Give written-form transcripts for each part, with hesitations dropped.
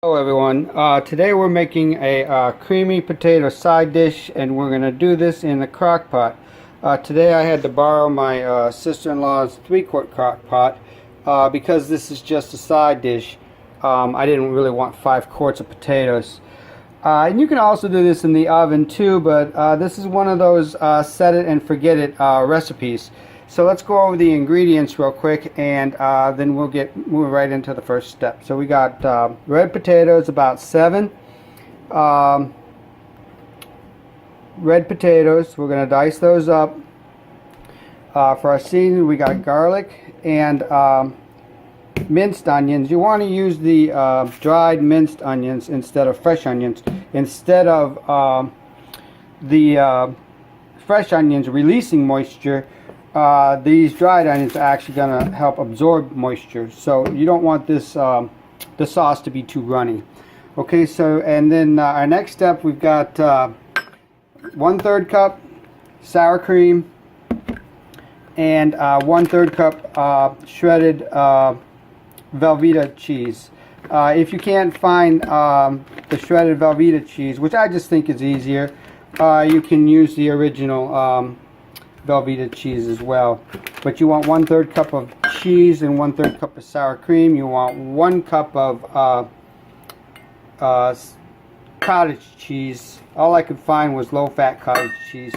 Hello everyone. Today we're making a creamy potato side dish, and we're going to do this in a crock pot. Today I had to borrow my sister-in-law's 3-quart crock pot because this is just a side dish. I didn't really want 5 quarts of potatoes. And you can also do this in the oven too, but this is one of those set it and forget it recipes. So let's go over the ingredients real quick, and then we'll move right into the first step. So we got red potatoes, about 7 red potatoes. We're going to dice those up. For our seasoning, we got garlic and minced onions. You want to use the dried minced onions instead of fresh onions. Instead of the fresh onions releasing moisture, these dried onions are actually going to help absorb moisture, so you don't want this the sauce to be too runny. Okay, so and then our next step, we've got 1/3 cup sour cream and 1/3 cup shredded Velveeta cheese. If you can't find the shredded Velveeta cheese, which I just think is easier, you can use the original Velveeta cheese as well. But you want 1/3 cup of cheese and 1/3 cup of sour cream. You want 1 cup of cottage cheese. All I could find was low-fat cottage cheese,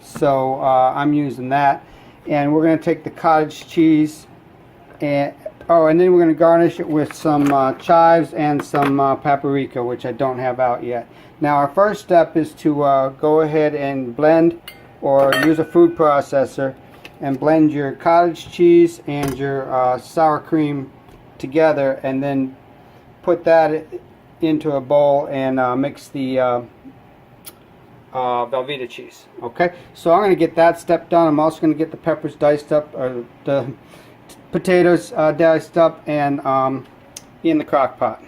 so I'm using that. And we're going to take the cottage cheese and then we're going to garnish it with some chives and some paprika, which I don't have out yet. Now our first step is to go ahead and blend, or use a food processor, and blend your cottage cheese and your sour cream together, and then put that into a bowl and mix the Velveeta cheese. Okay, so I'm going to get that step done. I'm also going to get the peppers diced up, or the potatoes diced up, and in the crock pot.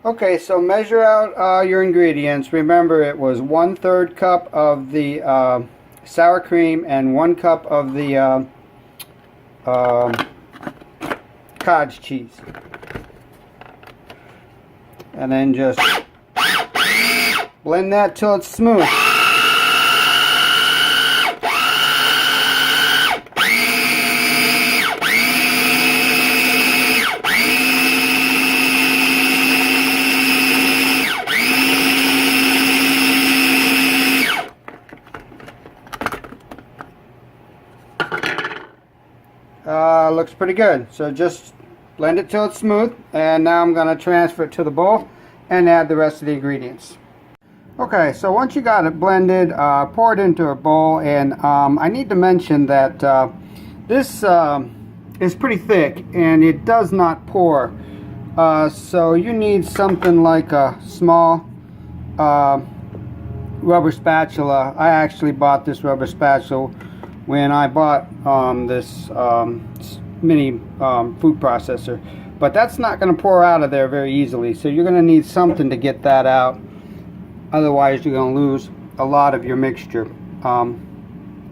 Okay, so measure out your ingredients. Remember, it was 1/3 cup of the sour cream and 1 cup of the cottage cheese. And then just blend that till it's smooth. Looks pretty good. So just blend it till it's smooth, and now I'm going to transfer it to the bowl and add the rest of the ingredients. Okay, so once you got it blended, pour it into a bowl, and I need to mention that this is pretty thick and it does not pour, so you need something like a small rubber spatula. I actually bought this rubber spatula when I bought this mini food processor, but that's not going to pour out of there very easily, so you're going to need something to get that out. Otherwise you're going to lose a lot of your mixture.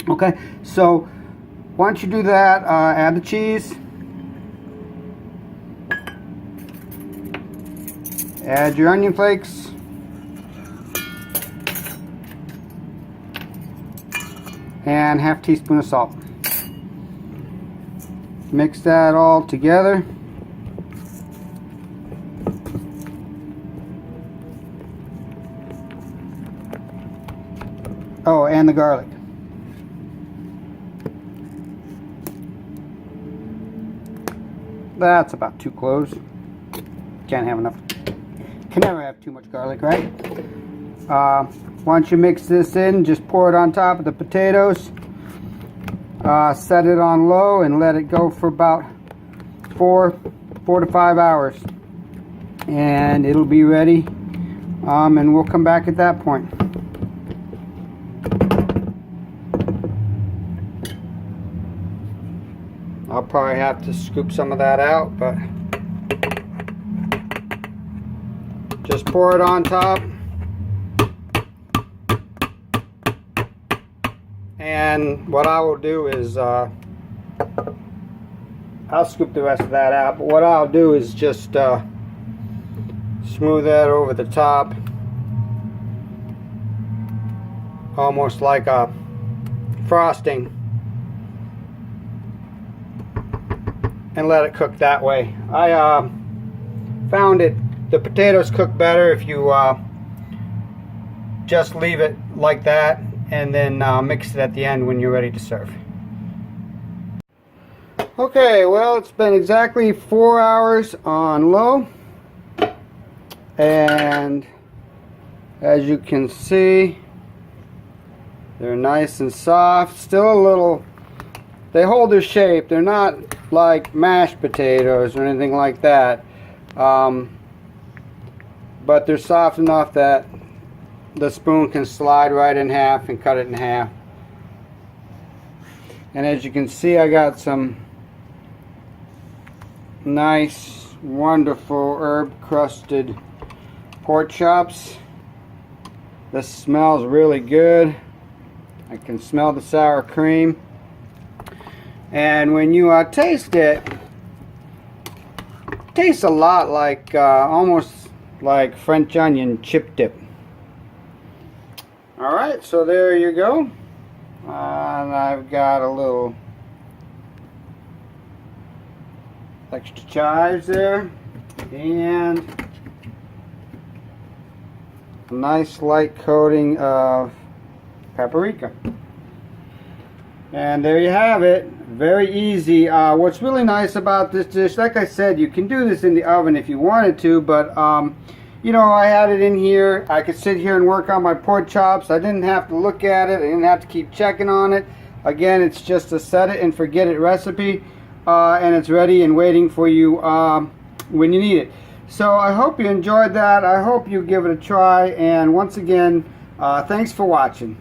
Okay, so once you do that, add the cheese, add your onion flakes, and ½ teaspoon of salt. Mix that all together. Oh, and the garlic. That's about too close. Can't have enough. Can never have too much garlic, right? Once you mix this in, just pour it on top of the potatoes. Set it on low and let it go for about 4 to 5 hours, and it'll be ready, and we'll come back at that point. I'll probably have to scoop some of that out, but just pour it on top. And what I will do is I'll scoop the rest of that out, but what I'll do is just Smooth that over the top, almost like a frosting, and let it cook that way. I found the potatoes cook better if you just leave it like that and then mix it at the end when you're ready to serve. Okay, well, it's been exactly 4 hours on low, and as you can see, they're nice and soft. Still a little, they hold their shape. They're not like mashed potatoes or anything like that, but they're soft enough that the spoon can slide right in half and cut it in half. And as you can see, I got some nice, wonderful herb crusted pork chops. This smells really good. I can smell the sour cream. And when you taste it, it tastes a lot like almost like French onion chip dip. Alright, so there you go. And I've got a little extra chives there, and a nice light coating of paprika. And there you have it. Very easy. What's really nice about this dish, like I said, you can do this in the oven if you wanted to, but you know, I had it in here. I could sit here and work on my pork chops. I didn't have to look at it. I didn't have to keep checking on it. Again, it's just a set it and forget it recipe, and it's ready and waiting for you when you need it. So I hope you enjoyed that. I hope you give it a try, and once again, thanks for watching.